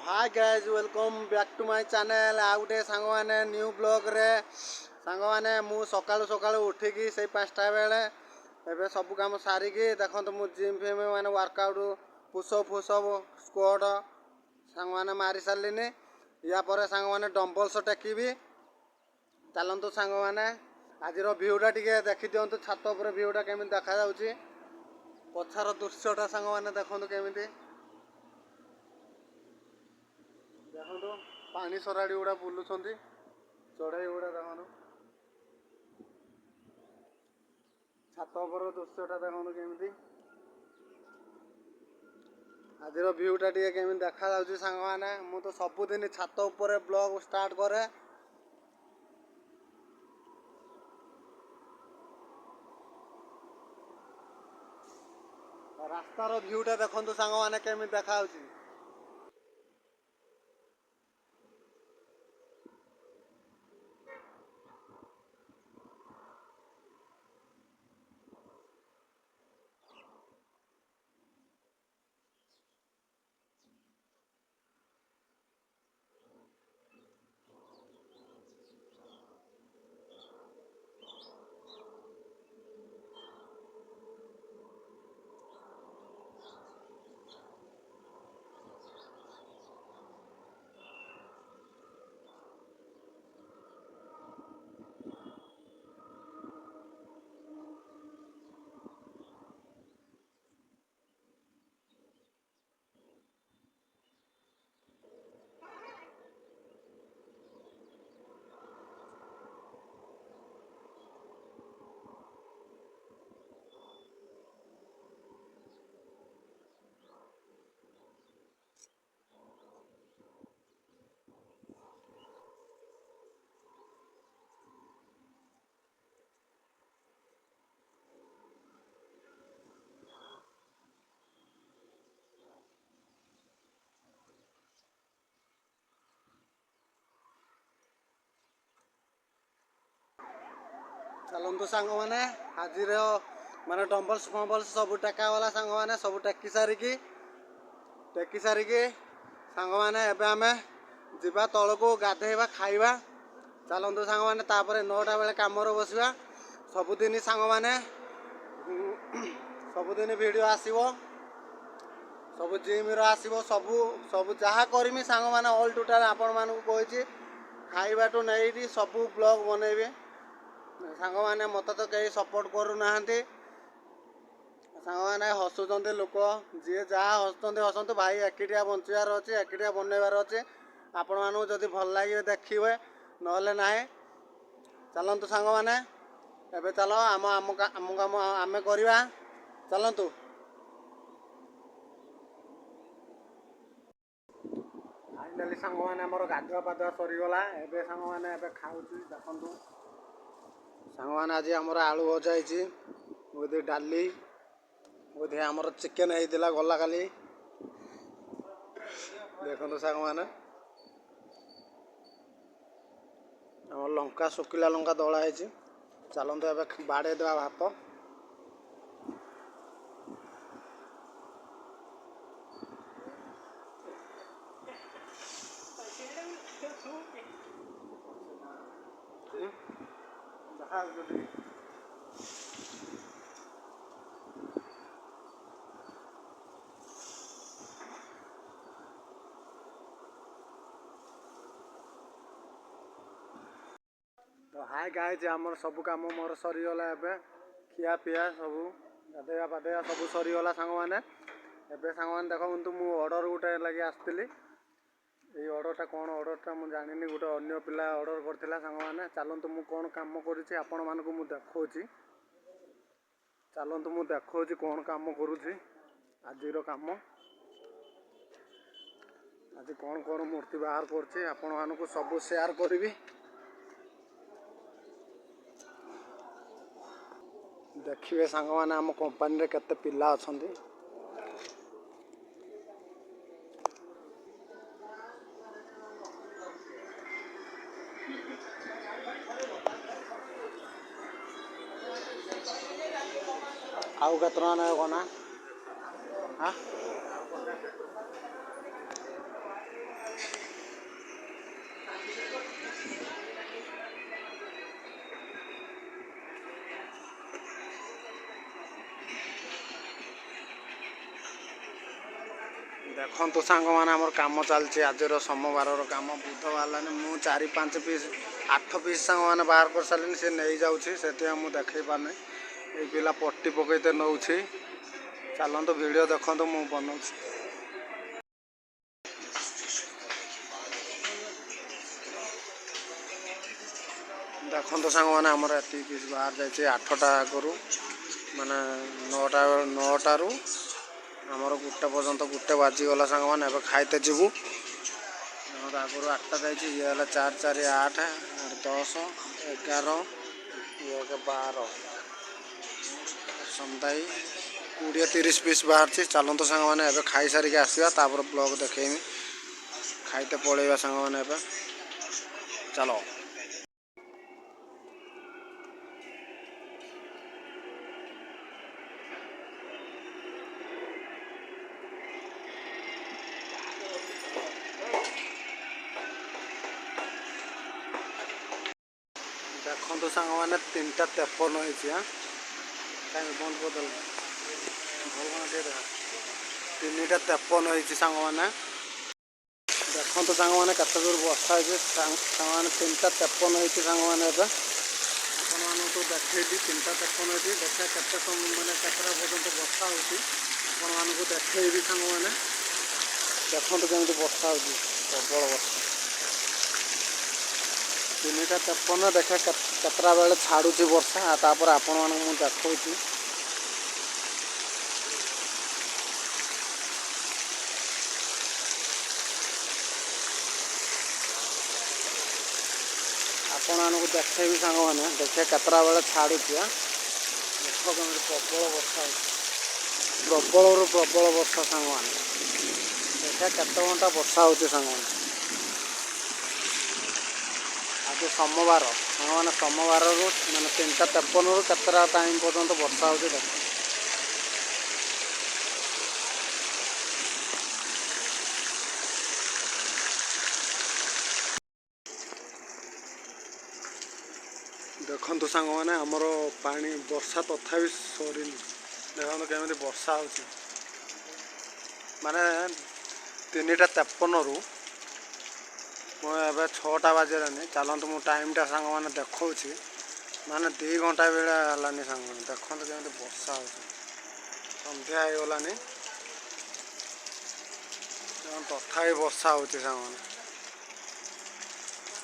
Hi guys welcome back to my channel आ गोटे song मैंने न्यू ब्लॉग रे सांग मैंने मु सकाळु सकाळु उठिकी से 5टा बेले एबे सब काम सारिकी देखो मु जिम फिम माने वर्कआउट पुशअप फुशअप स्क्वाट सांग मैंने मारी सारिनी या पर सांग मैंने डंबल्स टेकिबी चलतु सांग मैंने आज भ्यूटा टिके देखी दिंतु छात उपर भ्यूटा केमी देखा जाउची पछार दृश्यटा सांग मैंने देखो केमी देखो पानी सराड़ी गुड़ा बुलुंट चढ़ई गुड़ा देखो छात उपर दृश्यटा देखो केमी आज भ्यूटा टे केमी देखा सांग मैंने मु तो सबुदिन छात उपर ब्लॉग स्टार्ट करे रास्तार भ्यूटा देखो सांग मैंने केमी देखा चलतु सांग मैंने आज माने डंबल्स फंबल्स सब टेका वाला सांग मैंने सब टेकी सारिकी सांग मैंने एबे आमे जीवा तल को गाधेबा खाइबा चलतु सांग मैंने तापर 9टा बेले काम बसवा सबुदिन सांग मैंने सबुदिन वीडियो आसीबो सब जिम आसीबो सब सब जहाँ करमी सांग मैंने ऑल टोटाल आपण मानू कही खाइबा टू नहीं सब ब्लॉग बनैबे सांग मैंने मत तो कहीं सपोर्ट करूना सांग मैंने हसुंच लोक जी जहाँ हसुँच हसतु भाई एकिटिया बचार अच्छे एकिटिया बनैबार अच्छे आपण मानू जदि भल लगे देखिए नहले ना चलतु सांग मैंने एबे चलो आम आम काम आम करवा चलतु फाइनाली सांग मैंने आमर गाधुआ पाधुआ सरीगला एबे सांग मैंने एबे खाऊँ देखु सांग मैंने आज आमर आलू भजा होती डाली बोधे आमर चिकेन होता गला काली देखो सांग मैंने आम लंका शुखिला लंका दला है चलतु ए बाड़े देवा भात तो हाय गाइज आमर सब काम मोर सरीगला एबे खिया पिया सब गाधेया पाधेया सब सरीगला सांग मैंने एबे सांग मैंने देखो मु ऑर्डर गोटे लगे आसती ये ऑर्डरटा कौन ऑर्डरटा मुझे जानी गोटे अन्य पिला ऑर्डर करथिला सांग मैंने चलतु मु कौन काम करुछि आपण मानकु मु देखौछि चलतु मु देखौछि कौन काम करुछि आजिर काम आज कौन कौन मूर्ति बाहर करछि आपण मानकु सब शेयर करबी देखिए सांग मैंने आम कंपानी रे केते पिला अछंती आउ केतना ना कोना हाँ देखो सांग मैंने आम कम चलती आज सोमवार कम बुधवार मु 4-5 पीस 8 पीस सांग मैंने बाहर कर सारे सी नहीं जाऊँगी से मुझे देखे पारे ये पिला पट्टी पकईते नौ चलत वीडियो देखो मु बनाऊँ देखो सांग मैंने आमर एत पीस बाहर जाइए 8टा आगु माने 9टारू आमर 1टा पर्यंत 1टे बाजिगला सांग मैंने एवं खाइते जीवु आगुरी 8टा जाइए ये 4-4 8 10 11 ये 12 समुदाय 20-30 पीस बाहर चलत सांग मैंने एवं खाई सारिक आसवा ब्लॉग देखेमी खाइते पलैया सांग मैंने एवं चलो देखो सांग मैंने 3टा 53 होती कहीं बंद कर 3टा 53 होती सांग मैंने देखो सांग मैंने कत दूर बर्षा होती सांग मैंने 3टा 53 होती सांग मैंने आपण तो देखी 3टा 53 होती देखा केत मैंने केतटा पर्यटन बर्षा होती आपण को देखी सांग मैंने देखो केमी बर्षा होती प्रबल वर्षा 3टा 53 देखा केतटा बेले छाड़ुची वर्षा तापर आपण मानक मु देखौची आपण मानक देखैबी सांग मैंने देखा केतटा बेले छाड़ुची देख केमी प्रबल वर्षा प्रबल प्रबल वर्षा सांग मैंने देखा केत घंटा वर्षा होती सांग मैंने आज सोमवार मैंने सोमवार मैंने 3टा 53 केतटा टाइम पर्यंत वर्षा होती देख देखु सांग मैंने आमर पानी वर्षा तथा सरी देखो केमी वर्षा हो माने 3टा 53 मुझे 6टा बाजिलानी चलत मु टाइमटा सांग मैंने देखा माने 2 घंटा बेला हलानी सांग मैंने देखो केमी वर्षा हो सन्ध्या हो गलानी तथा वर्षा हो सांग मैंने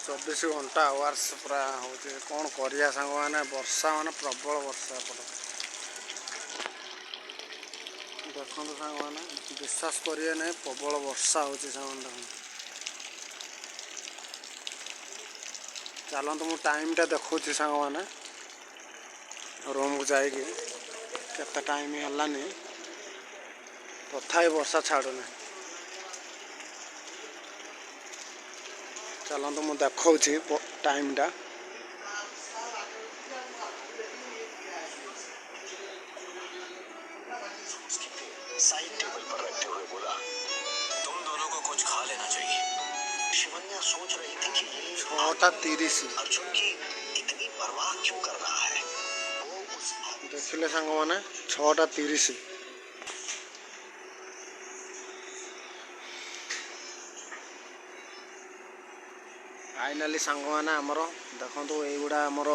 24 घंटा आवर्स पूरा हो कौन करिया सांग मैंने वर्षा माने प्रबल वर्षा पड़े देखो सांग मैंने विश्वास करिए नहीं प्रबल वर्षा हो सांग मैंने चलत मु टाइमटा देखा सांग मैंने रूम को जाइए केते टाइम हलानी तथा वर्षा छाड़ुना चलत मु देखा टाइमटा साइड टेबल पर रखते हुए बोला तुम दोनों को कुछ खा लेना चाहिए। शिवन्या सोच रही थी कि ये 6:30 अर्जुन की इतनी परवाह क्यों कर रहा है। वो उस देखिले सांग मैंने 6:30 फाइनाली सांग मैंने आमर देखो युवा आमर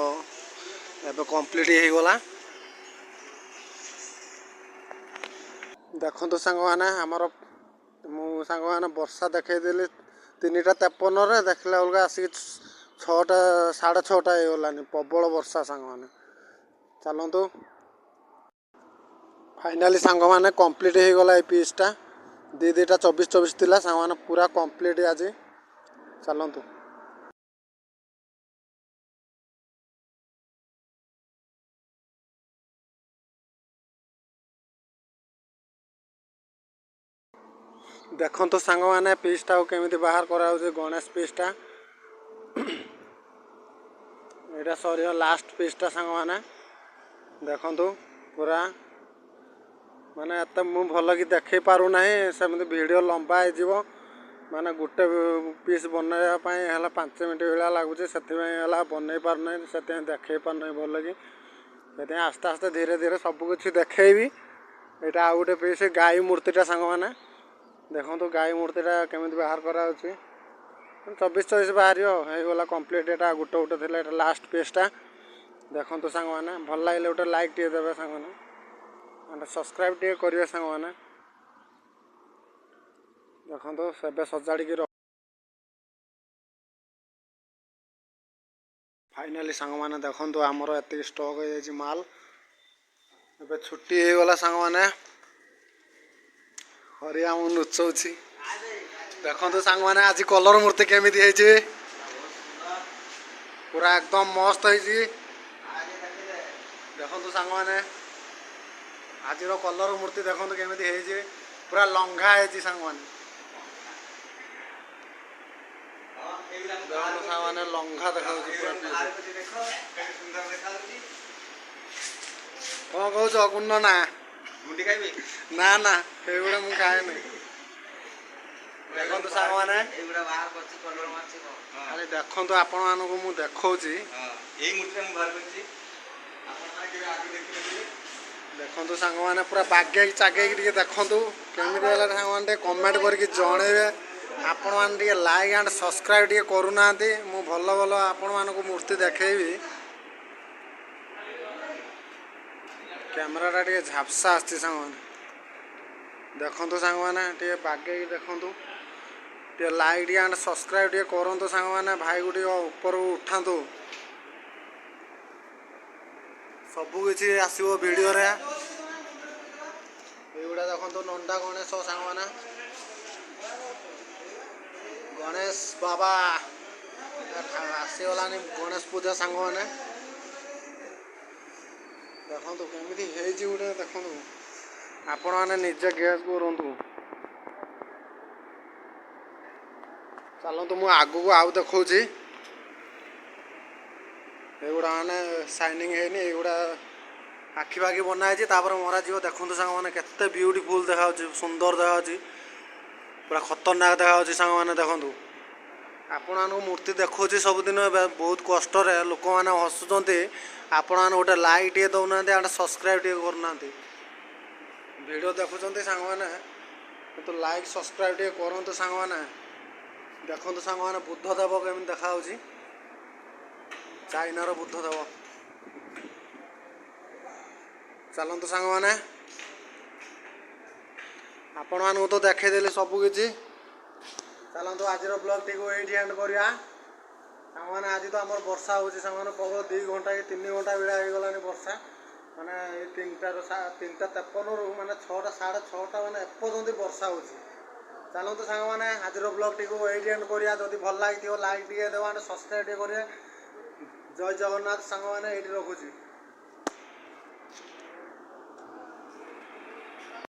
एवं कम्प्लीट हो गला देखो सांग मैंने आमर मु सांग मैंने वर्षा देखईदेली 3टा 53 देखला बेलू आसिक 6टा 6:30 हो गलानी प्रबल वर्षा सांग मैंने चलतु फाइनाली सांग मैंने कम्प्लीट हो गला ये पीसटा 2-2टा 24-24 थिला सांग मैंने पूरा कम्प्लीट आज चलतु देखो तो सांग मैंने पीसटा केमी बाहर करा गणेश पीसटा यहाँ सर लास्ट पीसटा सांग मैंने देखु पूरा माने एत मु भल कि देखे पारूना सेमती वीडियो लंबा हो माने गोटे पीस बनवाई है 5 मिनट भाया लगुच से बनई पारना से देखे पारना भल कि आस्ते आस्ते धीरे धीरे सबकिछ देखी यहाँ आउ गोटे पीस गाई मूर्तिटा सांग मैंने ଦେଖନ୍ତୁ ଗାଈ ମୂର୍ତ୍ତିଟା କେମିତି ବାହାର କରାଯାଉଛି। 24-24 ବାହାରିବ ହେଇଗଲା କମ୍ପ୍ଲିଟ୍। ଏଇଟା ଗୋଟେ ଗୋଟେ ଥିଲା, ଏଇଟା ଲାଷ୍ଟ ପେଜ୍ଟା। ଦେଖନ୍ତୁ ସାଙ୍ଗମାନେ, ଭଲ ଲାଗିଲେ ଗୋଟେ ଲାଇକ୍ ଟିକେ ଦେବେ ସାଙ୍ଗମାନେ, ଆଣ୍ଡ ସବସ୍କ୍ରାଇବ୍ ଟିକେ କରିବେ ସାଙ୍ଗମାନେ। ଦେଖନ୍ତୁ ଏବେ ସଜାଡ଼ିକି ଫାଇନାଲି ସାଙ୍ଗମାନେ ଦେଖନ୍ତୁ ଆମର ଏତିକି ଷ୍ଟକ୍ ହେଇଯାଇଛି ମାଲ। ଏବେ ଛୁଟି ହେଇଗଲା ସାଙ୍ଗମାନେ। ହରିଆ ମୁଁ ନୁଚଉଛି। ଦେଖନ୍ତୁ ସାଙ୍ଗମାନେ ଆଜି କଲର ମୂର୍ତ୍ତି କେମିତି ହେଇଛି, ପୁରା ଏକଦମ ମସ୍ତ ହେଇଛି। ଦେଖନ୍ତୁ ସାଙ୍ଗମାନେ ଆଜିର କଲର ମୂର୍ତ୍ତି ଦେଖନ୍ତୁ କେମିତି ହେଇଛି, ପୁରା ଲଙ୍ଘା ହେଇଛି ସାଙ୍ଗମାନେ। ଦେଖନ୍ତୁ ସାଙ୍ଗମାନେ ଲଙ୍ଘା ଦେଖାଉଛି ପୁରା। କଣ କହୁଛ କୁନ? ନା ମୁଣ୍ଡି ଖାଇବି? ନା ନା ସେଇଗୁଡ଼ା ମୁଁ ଖାଏନି। ଦେଖନ୍ତୁ ସାଙ୍ଗମାନେ ଏଇଗୁଡ଼ା ବାହାର କରିଛି କଲର ମାରିଛି କଣ? ଖାଲି ଦେଖନ୍ତୁ, ଆପଣମାନଙ୍କୁ ମୁଁ ଦେଖଉଛି। ଏଇ ମୂର୍ତ୍ତିଟା ମୁଁ ବାହାର କରିଛି। ଆପଣମାନେ କେବେ ଆଗରୁ ଦେଖିନଥିବେ। ଦେଖନ୍ତୁ ସାଙ୍ଗମାନେ ପୁରା ବାଗେଇକି ଚାଗେଇକି ଟିକେ ଦେଖନ୍ତୁ କେମିତି ହେଲା ସାଙ୍ଗମାନେ, ଟିକେ କମେଣ୍ଟ କରିକି ଜଣେଇବେ। ଆପଣମାନେ ଟିକେ ଲାଇକ୍ ଆଣ୍ଡ ସବସ୍କ୍ରାଇବ୍ ଟିକେ କରୁନାହାନ୍ତି। ମୁଁ ଭଲ ଭଲ ଆପଣମାନଙ୍କୁ ମୂର୍ତ୍ତି ଦେଖେଇବି। କ୍ୟାମେରାଟା ଟିକେ ଝାପ୍ସା ଆସିଛି ସାଙ୍ଗମାନେ। ଦେଖନ୍ତୁ ସାଙ୍ଗମାନେ ଟିକେ ବାଗେଇକି ଦେଖନ୍ତୁ, ଟିକେ ଲାଇକ୍ ଟିକେ ଆଣ୍ଡ ସବସ୍କ୍ରାଇବ୍ ଟିକେ କରନ୍ତୁ ସାଙ୍ଗମାନେ। ଭାଇକୁ ଟିକେ ଉପରକୁ ଉଠାନ୍ତୁ, ସବୁ କିଛି ଆସିବ ଭିଡ଼ିଓରେ। ଏଇଗୁଡ଼ା ଦେଖନ୍ତୁ ନଣ୍ଡା ଗଣେଶ ସାଙ୍ଗମାନେ, ଗଣେଶ ବାବା ଆସିଗଲାନି ଗଣେଶ ପୂଜା ସାଙ୍ଗମାନେ। ଦେଖନ୍ତୁ କେମିତି ହେଇଛି ଗୋଟେ, ଦେଖନ୍ତୁ ଆପଣମାନେ ନିଜେ ଗେସ୍ କରନ୍ତୁ। ଚାଲନ୍ତୁ ମୁଁ ଆଗକୁ ଆଉ ଦେଖଉଛି। ଏଇଗୁଡ଼ା ମାନେ ସାଇନିଂ ହେଇନି, ଏଇଗୁଡ଼ା ଆଖି ପାଖି ବନା ହେଇଛି, ତାପରେ ମରାଯିବ। ଦେଖନ୍ତୁ ସାଙ୍ଗମାନେ କେତେ ବିୟୁଟିଫୁଲ୍ ଦେଖାଯାଉଛି, ସୁନ୍ଦର ଦେଖାଯାଉଛି, ପୁରା ଖତରନାକ ଦେଖାଯାଉଛି ସାଙ୍ଗମାନେ। ଦେଖନ୍ତୁ ଆପଣମାନଙ୍କୁ ମୂର୍ତ୍ତି ଦେଖାଉଛି ସବୁଦିନ, ଏବେ ବହୁତ କଷ୍ଟରେ ଲୋକମାନେ ହସୁଛନ୍ତି। ଆପଣମାନେ ଗୋଟେ ଲାଇକ୍ ଟିକେ ଦେଉନାହାନ୍ତି, ଆଣ୍ଡ ସବସ୍କ୍ରାଇବ୍ ଟିକେ କରୁନାହାନ୍ତି। ଭିଡ଼ିଓ ଦେଖୁଛନ୍ତି ସାଙ୍ଗମାନେ, କିନ୍ତୁ ଲାଇକ୍ ସବସ୍କ୍ରାଇବ୍ ଟିକେ କରନ୍ତୁ ସାଙ୍ଗମାନେ। ଦେଖନ୍ତୁ ସାଙ୍ଗମାନେ ବୁଦ୍ଧଦେବ କେମିତି ଦେଖାଯାଉଛି, ଚାଇନାର ବୁଦ୍ଧଦେବ। ଚାଲନ୍ତୁ ସାଙ୍ଗମାନେ, ଆପଣମାନଙ୍କୁ ତ ଦେଖେଇଦେଲି ସବୁ କିଛି। ଚାଲନ୍ତୁ ଆଜିର ବ୍ଲଗ୍ଟିକୁ ଏଇଠି ଏଣ୍ଡ କରିବା ସାଙ୍ଗମାନେ। ଆଜି ତ ଆମର ବର୍ଷା ହେଉଛି ସାଙ୍ଗମାନେ, ପ୍ରବଳ 2 ଘଣ୍ଟା କି 3 ଘଣ୍ଟା ଭଳିଆ ହେଇଗଲାଣି ବର୍ଷା। ମାନେ ଏଇ 3:53ରୁ ମାନେ 6ଟା 6:30 ମାନେ ଏପର୍ଯ୍ୟନ୍ତ ବର୍ଷା ହେଉଛି। ଚାଲନ୍ତୁ ସାଙ୍ଗମାନେ ଆଜିର ବ୍ଲଗ୍ଟିକୁ ଏଇଠି ଏଣ୍ଡ କରିବା। ଯଦି ଭଲ ଲାଗିଥିବ ଲାଇକ୍ ଟିକେ ଦେବା, ସବସ୍କ୍ରାଇବ୍ ଟିକେ କରିବେ। ଜୟ ଜଗନ୍ନାଥ ସାଙ୍ଗମାନେ, ଏଇଠି ରଖୁଛି।